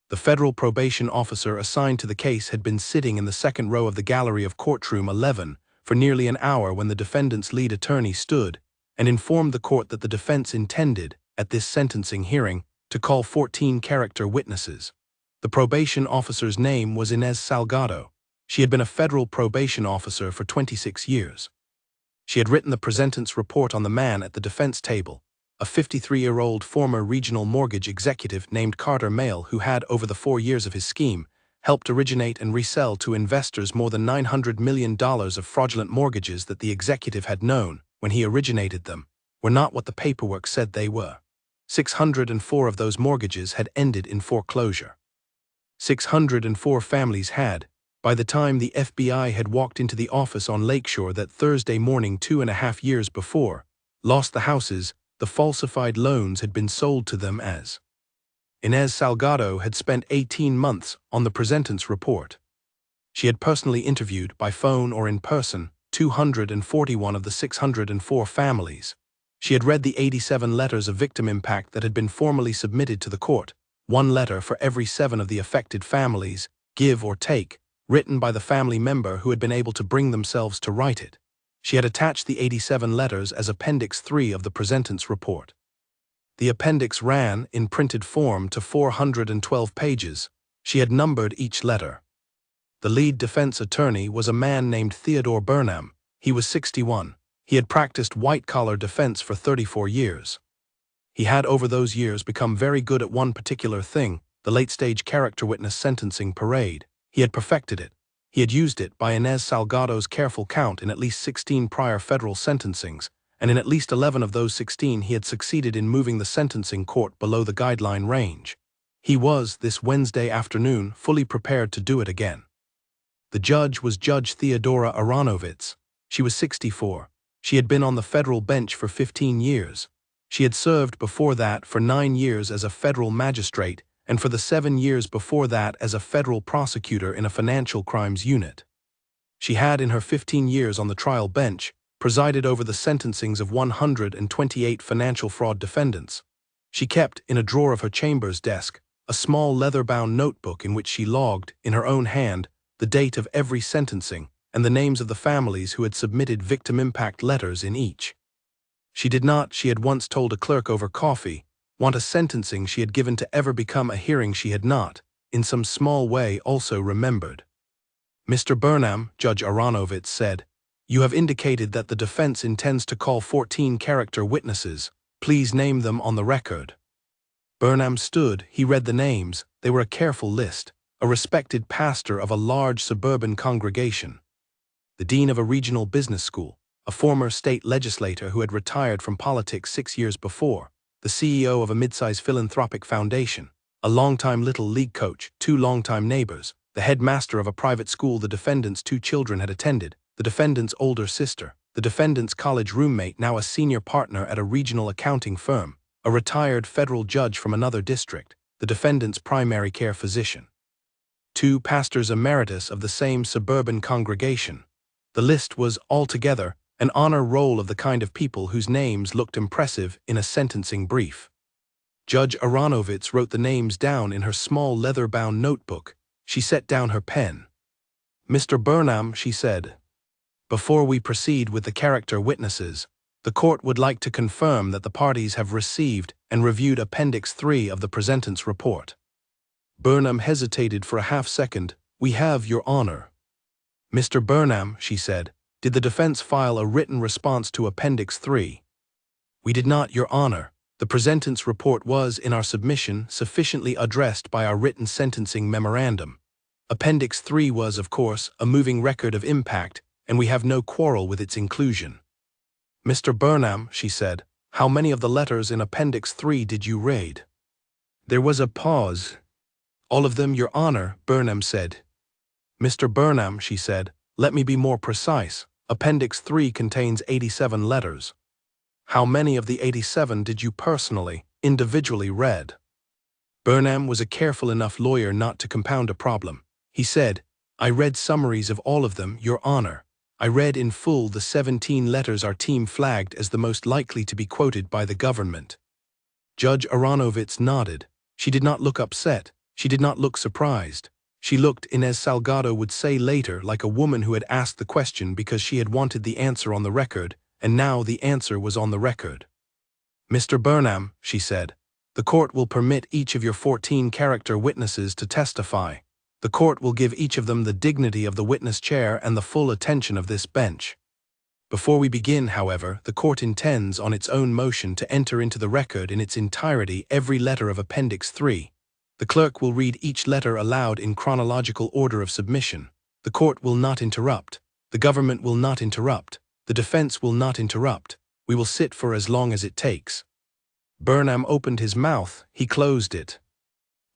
The federal probation officer assigned to the case had been sitting in the second row of the gallery of courtroom 11 for nearly an hour when the defendant's lead attorney stood and informed the court that the defense intended, at this sentencing hearing, to call 14 character witnesses. The probation officer's name was Inez Salgado. She had been a federal probation officer for 26 years. She had written the presentence report on the man at the defense table, a 53-year-old former regional mortgage executive named Carter Mail who had, over the 4 years of his scheme, helped originate and resell to investors more than $900 million of fraudulent mortgages that the executive had known, when he originated them, were not what the paperwork said they were. 604 of those mortgages had ended in foreclosure. 604 families had, by the time the FBI had walked into the office on Lakeshore that Thursday morning 2.5 years before, lost the houses the falsified loans had been sold to them as. Inez Salgado had spent 18 months on the presentence report. She had personally interviewed, by phone or in person, 241 of the 604 families. She had read the 87 letters of victim impact that had been formally submitted to the court, 1 letter for every 7 of the affected families, give or take, written by the family member who had been able to bring themselves to write it. She had attached the 87 letters as Appendix 3 of the presentence report. The appendix ran, in printed form, to 412 pages. She had numbered each letter. The lead defense attorney was a man named Theodore Burnham. He was 61. He had practiced white-collar defense for 34 years. He had over those years become very good at one particular thing, the late-stage character witness sentencing parade. He had perfected it. He had used it, by Inez Salgado's careful count, in at least 16 prior federal sentencings, and in at least 11 of those 16 he had succeeded in moving the sentencing court below the guideline range. He was, this Wednesday afternoon, fully prepared to do it again. The judge was Judge Theodora Aronowitz. She was 64. She had been on the federal bench for 15 years. She had served before that for 9 years as a federal magistrate, and for the 7 years before that as a federal prosecutor in a financial crimes unit. She had, in her 15 years on the trial bench, presided over the sentencings of 128 financial fraud defendants. She kept, in a drawer of her chambers desk, a small leather-bound notebook in which she logged, in her own hand, the date of every sentencing and the names of the families who had submitted victim impact letters in each. She did not, she had once told a clerk over coffee, want a sentencing she had given to ever become a hearing she had not, in some small way, also remembered. Mr. Burnham, Judge Aronowitz said, you have indicated that the defense intends to call 14 character witnesses. Please name them on the record. Burnham stood, he read the names. They were a careful list. A respected pastor of a large suburban congregation, the dean of a regional business school, a former state legislator who had retired from politics 6 years before, the CEO of a mid-sized philanthropic foundation, a longtime Little League coach, 2 longtime neighbors, the headmaster of a private school the defendant's 2 children had attended, the defendant's older sister, the defendant's college roommate, now a senior partner at a regional accounting firm, a retired federal judge from another district, the defendant's primary care physician. 2 pastors emeritus of the same suburban congregation. The list was, altogether, an honor roll of the kind of people whose names looked impressive in a sentencing brief. Judge Aronowitz wrote the names down in her small leather-bound notebook. She set down her pen. Mr. Burnham, she said, before we proceed with the character witnesses, the court would like to confirm that the parties have received and reviewed Appendix 3 of the presentence report. Burnham hesitated for a half-second. We have, Your Honor. Mr. Burnham, she said, did the defense file a written response to Appendix 3? We did not, Your Honor. The presentence report was, in our submission, sufficiently addressed by our written sentencing memorandum. Appendix 3 was, of course, a moving record of impact, and we have no quarrel with its inclusion. Mr. Burnham, she said, how many of the letters in Appendix 3 did you read? There was a pause. All of them, Your Honor, Burnham said. Mr. Burnham, she said, let me be more precise. Appendix 3 contains 87 letters. How many of the 87 did you personally, individually read? Burnham was a careful enough lawyer not to compound a problem. He said, I read summaries of all of them, Your Honor. I read in full the 17 letters our team flagged as the most likely to be quoted by the government. Judge Aronowitz nodded. She did not look upset. She did not look surprised. She looked, Inez Salgado would say later, like a woman who had asked the question because she had wanted the answer on the record, and now the answer was on the record. "Mr. Burnham," she said, "the court will permit each of your 14 character witnesses to testify. The court will give each of them the dignity of the witness chair and the full attention of this bench. Before we begin, however, the court intends on its own motion to enter into the record in its entirety every letter of Appendix 3. The clerk will read each letter aloud in chronological order of submission. The court will not interrupt. The government will not interrupt. The defense will not interrupt. We will sit for as long as it takes." Burnham opened his mouth, he closed it.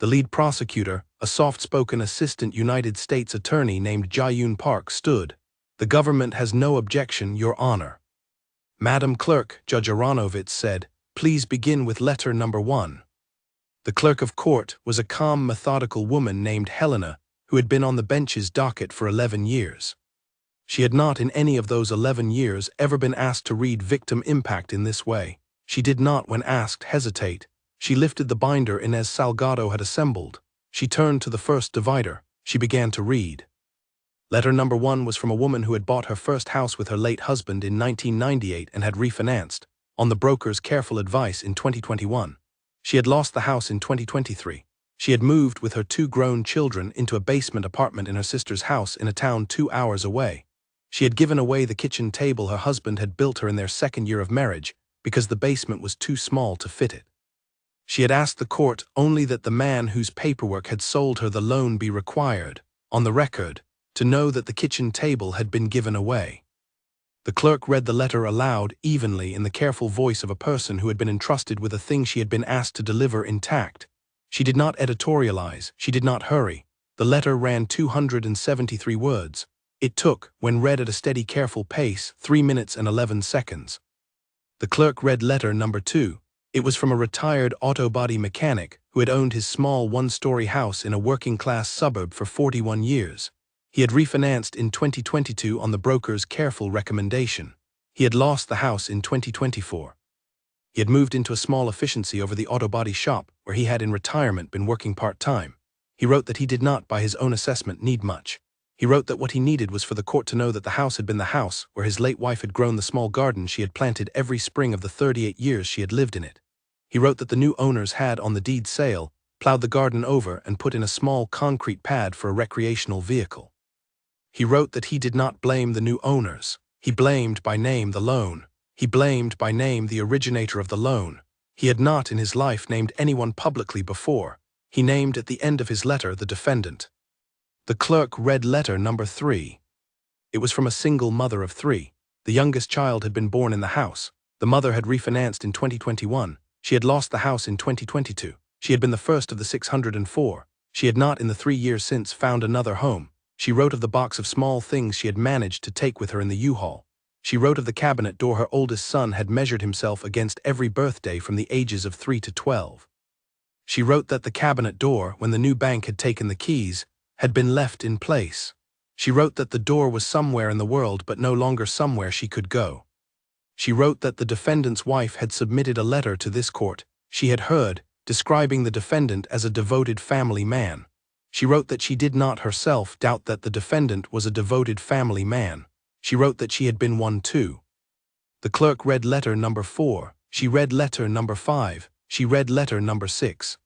The lead prosecutor, a soft-spoken assistant United States attorney named Jae-yoon Park, stood. "The government has no objection, Your Honor." "Madam Clerk," Judge Aronowitz said, "please begin with letter number 1. The clerk of court was a calm, methodical woman named Helena, who had been on the bench's docket for 11 years. She had not in any of those 11 years ever been asked to read victim impact in this way. She did not, when asked, hesitate. She lifted the binder Inez Salgado had assembled. She turned to the first divider. She began to read. Letter number 1 was from a woman who had bought her first house with her late husband in 1998 and had refinanced, on the broker's careful advice, in 2021. She had lost the house in 2023. She had moved with her 2 grown children into a basement apartment in her sister's house in a town 2 hours away. She had given away the kitchen table her husband had built her in their 2nd year of marriage because the basement was too small to fit it. She had asked the court only that the man whose paperwork had sold her the loan be required, on the record, to know that the kitchen table had been given away. The clerk read the letter aloud, evenly, in the careful voice of a person who had been entrusted with a thing she had been asked to deliver intact. She did not editorialize, she did not hurry. The letter ran 273 words. It took, when read at a steady, careful pace, 3 minutes and 11 seconds. The clerk read letter number 2. It was from a retired auto body mechanic who had owned his small 1-story house in a working-class suburb for 41 years. He had refinanced in 2022 on the broker's careful recommendation. He had lost the house in 2024. He had moved into a small efficiency over the auto body shop where he had in retirement been working part-time. He wrote that he did not, by his own assessment, need much. He wrote that what he needed was for the court to know that the house had been the house where his late wife had grown the small garden she had planted every spring of the 38 years she had lived in it. He wrote that the new owners had, on the deed sale, plowed the garden over and put in a small concrete pad for a recreational vehicle. He wrote that he did not blame the new owners. He blamed by name the loan. He blamed by name the originator of the loan. He had not in his life named anyone publicly before. He named at the end of his letter the defendant. The clerk read letter number 3. It was from a single mother of 3. The youngest child had been born in the house. The mother had refinanced in 2021. She had lost the house in 2022. She had been the first of the 604. She had not in the 3 years since found another home. She wrote of the box of small things she had managed to take with her in the U-Haul. She wrote of the cabinet door her oldest son had measured himself against every birthday from the ages of 3 to 12. She wrote that the cabinet door, when the new bank had taken the keys, had been left in place. She wrote that the door was somewhere in the world but no longer somewhere she could go. She wrote that the defendant's wife had submitted a letter to this court she had heard, describing the defendant as a devoted family man. She wrote that she did not herself doubt that the defendant was a devoted family man. She wrote that she had been one too. The clerk read letter number 4. She read letter number 5. She read letter number 6.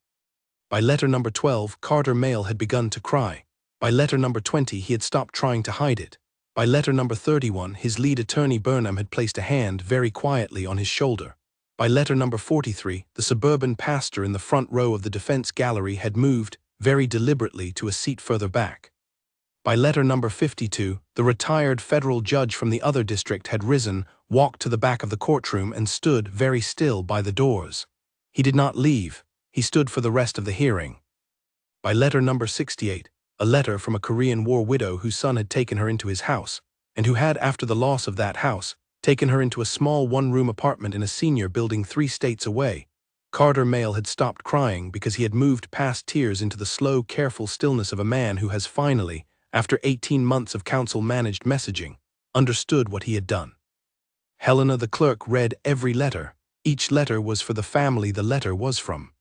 By letter number 12, Carter Mayle had begun to cry. By letter number 20, he had stopped trying to hide it. By letter number 31, his lead attorney Burnham had placed a hand very quietly on his shoulder. By letter number 43, the suburban pastor in the front row of the defense gallery had moved, very deliberately, to a seat further back. By letter number 52, the retired federal judge from the other district had risen, walked to the back of the courtroom and stood very still by the doors. He did not leave. He stood for the rest of the hearing. By letter number 68, a letter from a Korean War widow whose son had taken her into his house, and who had, after the loss of that house, taken her into a small 1-room apartment in a senior building 3 states away. Carter Mayle had stopped crying because he had moved past tears into the slow, careful stillness of a man who has finally, after 18 months of counsel-managed messaging, understood what he had done. Helena the clerk read every letter. Each letter was for the family the letter was from.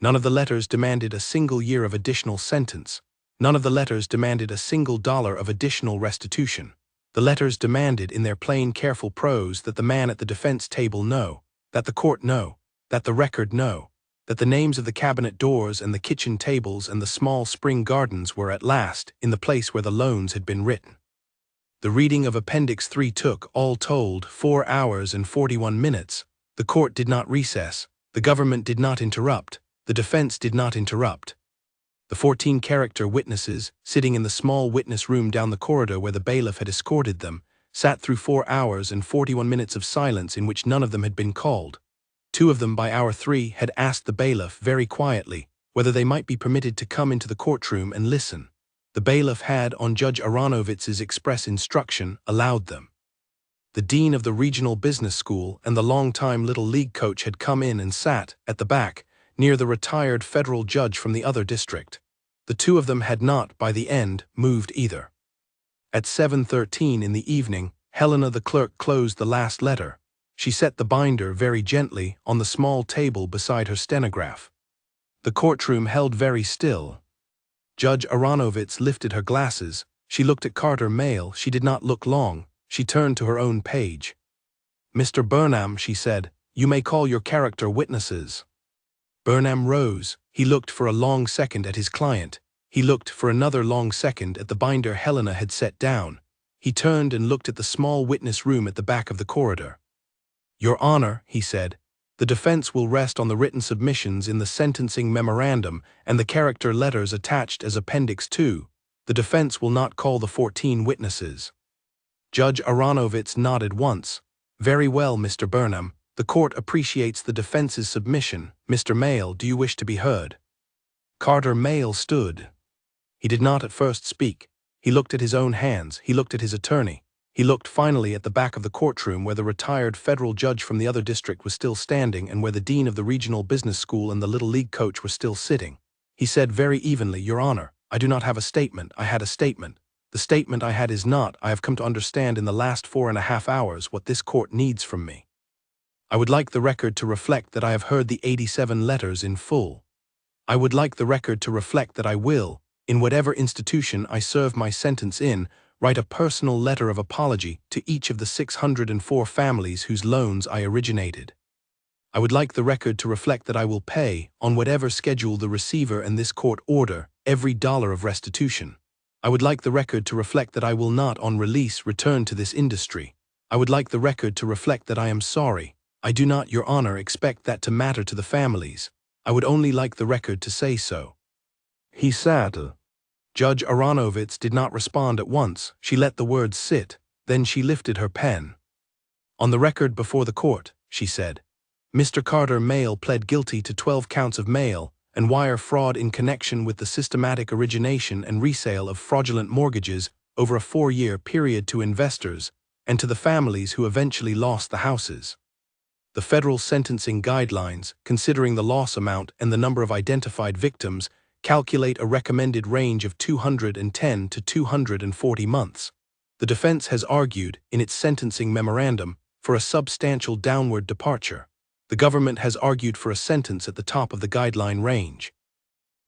None of the letters demanded a single year of additional sentence. None of the letters demanded a single dollar of additional restitution. The letters demanded in their plain, careful prose that the man at the defense table know, that the court know, that the record know, that the names of the cabinet doors and the kitchen tables and the small spring gardens were at last in the place where the loans had been written. The reading of Appendix 3 took, all told, 4 hours and 41 minutes. The court did not recess. The government did not interrupt. The defense did not interrupt. The 14-character witnesses, sitting in the small witness room down the corridor where the bailiff had escorted them, sat through 4 hours and 41 minutes of silence in which none of them had been called. 2 of them by hour 3 had asked the bailiff very quietly whether they might be permitted to come into the courtroom and listen. The bailiff had, on Judge Aronowitz's express instruction, allowed them. The dean of the regional business school and the long-time Little League coach had come in and sat, at the back, near the retired federal judge from the other district. The 2 of them had not, by the end, moved either. At 7:13 in the evening, Helena the clerk closed the last letter. She set the binder very gently on the small table beside her stenograph. The courtroom held very still. Judge Aronowitz lifted her glasses. She looked at Carter Mayle. She did not look long. She turned to her own page. "Mr. Burnham," she said, "you may call your character witnesses." Burnham rose. He looked for a long second at his client. He looked for another long second at the binder Helena had set down. He turned and looked at the small witness room at the back of the corridor. "Your Honor," he said, "the defense will rest on the written submissions in the sentencing memorandum and the character letters attached as Appendix 2. The defense will not call the 14 witnesses." Judge Aronowitz nodded once. "Very well, Mr. Burnham. The court appreciates the defense's submission. Mr. Mayle, do you wish to be heard?" Carter Mayle stood. He did not at first speak. He looked at his own hands. He looked at his attorney. He looked finally at the back of the courtroom where the retired federal judge from the other district was still standing and where the dean of the regional business school and the Little League coach were still sitting. He said very evenly, "Your Honor, I do not have a statement. I had a statement. The statement I had is not, I have come to understand in the last 4.5 hours what this court needs from me. I would like the record to reflect that I have heard the 87 letters in full. I would like the record to reflect that I will, in whatever institution I serve my sentence in, write a personal letter of apology to each of the 604 families whose loans I originated. I would like the record to reflect that I will pay, on whatever schedule the receiver and this court order, every dollar of restitution. I would like the record to reflect that I will not, on release, return to this industry. I would like the record to reflect that I am sorry. I do not, Your Honor, expect that to matter to the families. I would only like the record to say so." He sat. Judge Aronowitz did not respond at once. She let the words sit. Then she lifted her pen. "On the record before the court," she said, "Mr. Carter Mayle pled guilty to 12 counts of mail and wire fraud in connection with the systematic origination and resale of fraudulent mortgages over a 4-year period to investors and to the families who eventually lost the houses. The federal sentencing guidelines, considering the loss amount and the number of identified victims, calculate a recommended range of 210 to 240 months. The defense has argued, in its sentencing memorandum, for a substantial downward departure. The government has argued for a sentence at the top of the guideline range.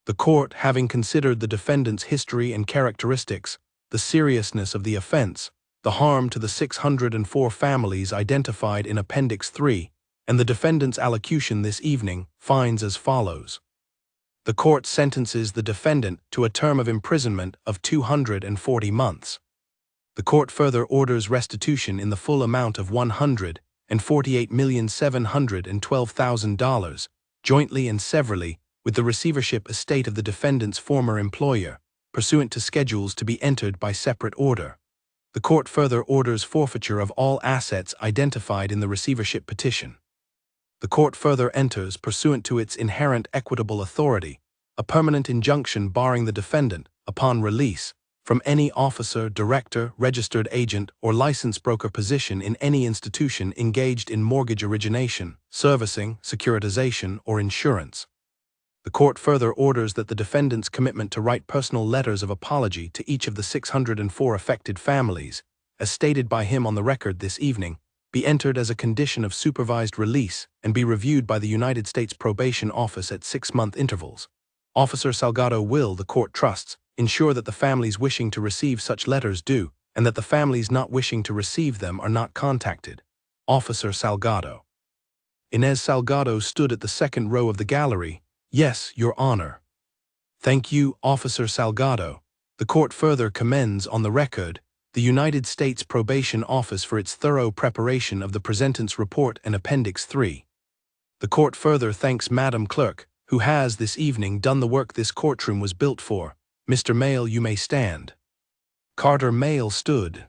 The court, having considered the defendant's history and characteristics, the seriousness of the offense, the harm to the 604 families identified in Appendix 3, and the defendant's allocution this evening, finds as follows. The court sentences the defendant to a term of imprisonment of 240 months. The court further orders restitution in the full amount of $148,712,000, jointly and severally, with the receivership estate of the defendant's former employer, pursuant to schedules to be entered by separate order. The court further orders forfeiture of all assets identified in the receivership petition. The court further enters, pursuant to its inherent equitable authority, a permanent injunction barring the defendant, upon release, from any officer, director, registered agent, or license broker position in any institution engaged in mortgage origination, servicing, securitization, or insurance. The court further orders that the defendant's commitment to write personal letters of apology to each of the 604 affected families, as stated by him on the record this evening, be entered as a condition of supervised release, and be reviewed by the United States Probation Office at 6-month intervals. Officer Salgado will, the court trusts, ensure that the families wishing to receive such letters do, and that the families not wishing to receive them are not contacted. Officer Salgado. Inez Salgado stood at the second row of the gallery. Yes, Your Honor. Thank you, Officer Salgado. The court further commends on the record the United States Probation Office for its thorough preparation of the presentence report and Appendix 3. The court further thanks Madam Clerk, who has this evening done the work this courtroom was built for. Mr. Mayle, you may stand. Carter Mayle stood.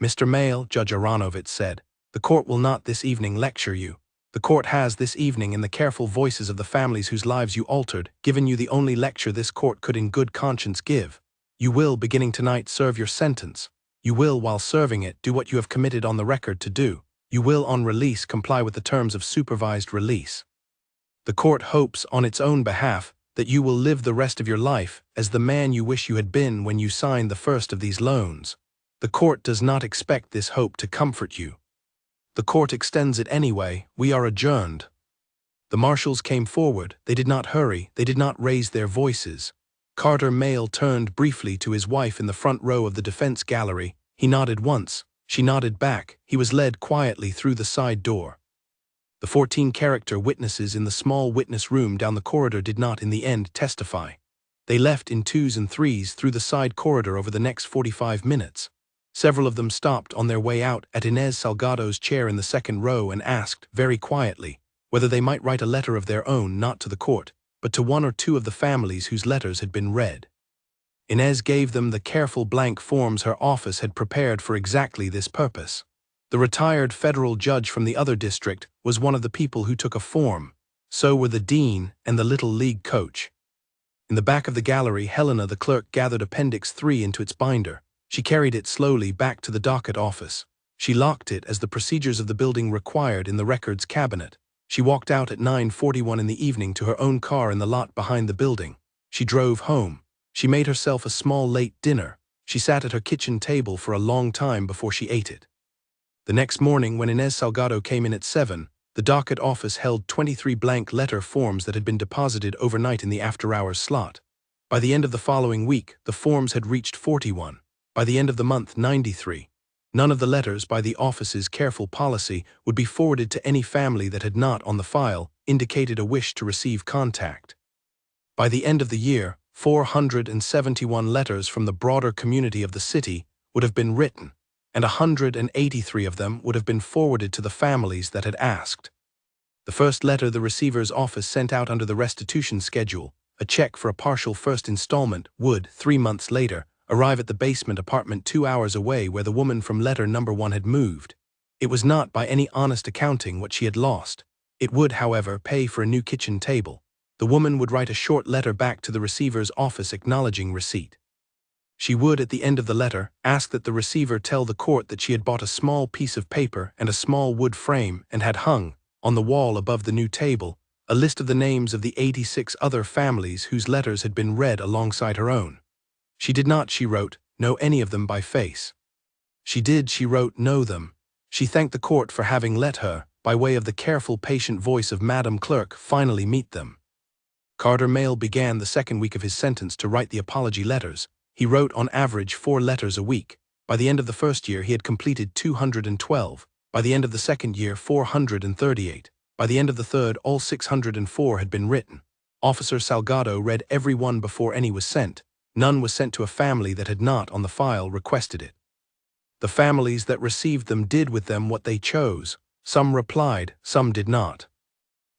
Mr. Mayle, Judge Aronowitz said, the court will not this evening lecture you. The court has this evening, in the careful voices of the families whose lives you altered, given you the only lecture this court could in good conscience give. You will, beginning tonight, serve your sentence. You will, while serving it, do what you have committed on the record to do. You will, on release, comply with the terms of supervised release. The court hopes, on its own behalf, that you will live the rest of your life as the man you wish you had been when you signed the first of these loans. The court does not expect this hope to comfort you. The court extends it anyway. We are adjourned. The marshals came forward. They did not hurry. They did not raise their voices. Carter Mayle turned briefly to his wife in the front row of the defense gallery. He nodded once. She nodded back. He was led quietly through the side door. The 14-character witnesses in the small witness room down the corridor did not, in the end, testify. They left in 2s and 3s through the side corridor over the next 45 minutes. Several of them stopped on their way out at Inez Salgado's chair in the second row and asked, very quietly, whether they might write a letter of their own, not to the court, but to one or two of the families whose letters had been read. Inez gave them the careful blank forms her office had prepared for exactly this purpose. The retired federal judge from the other district was one of the people who took a form. So were the dean and the little league coach. In the back of the gallery, Helena, the clerk, gathered Appendix 3 into its binder. She carried it slowly back to the docket office. She locked it as the procedures of the building required in the records cabinet. She walked out at 9:41 in the evening to her own car in the lot behind the building. She drove home. She made herself a small late dinner. She sat at her kitchen table for a long time before she ate it. The next morning, when Inez Salgado came in at 7, the docket office held 23 blank letter forms that had been deposited overnight in the after-hours slot. By the end of the following week, the forms had reached 41. By the end of the month, 93. None of the letters, by the office's careful policy, would be forwarded to any family that had not, on the file, indicated a wish to receive contact. By the end of the year, 471 letters from the broader community of the city would have been written, and 183 of them would have been forwarded to the families that had asked. The first letter the receiver's office sent out under the restitution schedule, a check for a partial first installment, would, 3 months later, arrive at the basement apartment 2 hours away where the woman from letter number 1 had moved. It was not, by any honest accounting, what she had lost. It would, however, pay for a new kitchen table. The woman would write a short letter back to the receiver's office acknowledging receipt. She would, at the end of the letter, ask that the receiver tell the court that she had bought a small piece of paper and a small wood frame and had hung, on the wall above the new table, a list of the names of the 86 other families whose letters had been read alongside her own. She did not, she wrote, know any of them by face. She did, she wrote, know them. She thanked the court for having let her, by way of the careful, patient voice of Madam Clerk, finally meet them. Carter Mayle began the second week of his sentence to write the apology letters. He wrote on average 4 letters a week. By the end of the first year, he had completed 212. By the end of the second year, 438. By the end of the third, all 604 had been written. Officer Salgado read every one before any was sent. None was sent to a family that had not, on the file, requested it. The families that received them did with them what they chose. Some replied, some did not.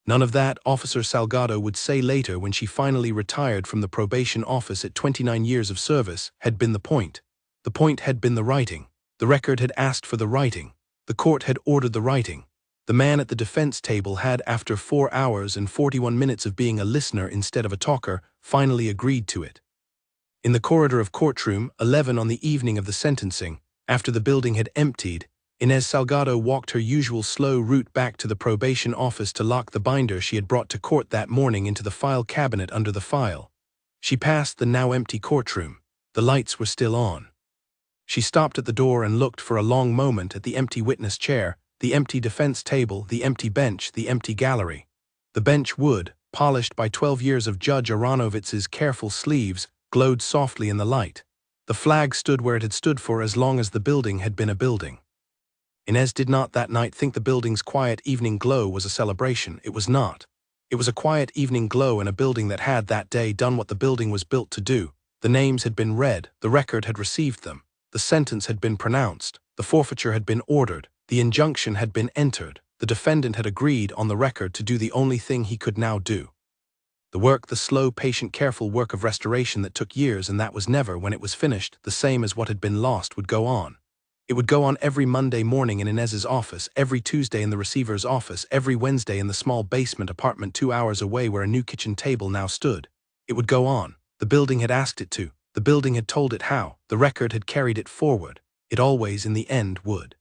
None of that, Officer Salgado would say later when she finally retired from the probation office at 29 years of service, had been the point. The point had been the writing. The record had asked for the writing. The court had ordered the writing. The man at the defense table had, after 4 hours and 41 minutes of being a listener instead of a talker, finally agreed to it. In the corridor of courtroom 11 on the evening of the sentencing, after the building had emptied, Inez Salgado walked her usual slow route back to the probation office to lock the binder she had brought to court that morning into the file cabinet under the file. She passed the now empty courtroom. The lights were still on. She stopped at the door and looked for a long moment at the empty witness chair, The empty defense table, the empty bench, the empty gallery. The bench wood, polished by 12 years of Judge Aronowitz's careful sleeves, glowed softly in the light. The flag stood where it had stood for as long as the building had been a building. Inez did not that night think the building's quiet evening glow was a celebration. It was not. It was a quiet evening glow in a building that had that day done what the building was built to do. The names had been read, the record had received them, the sentence had been pronounced, the forfeiture had been ordered, the injunction had been entered, the defendant had agreed on the record to do the only thing he could now do. The work, the slow, patient, careful work of restoration that took years and that was never, when it was finished, the same as what had been lost, would go on. It would go on every Monday morning in Inez's office, every Tuesday in the receiver's office, every Wednesday in the small basement apartment 2 hours away where a new kitchen table now stood. It would go on. The building had asked it to. The building had told it how. The record had carried it forward. It always, in the end, would.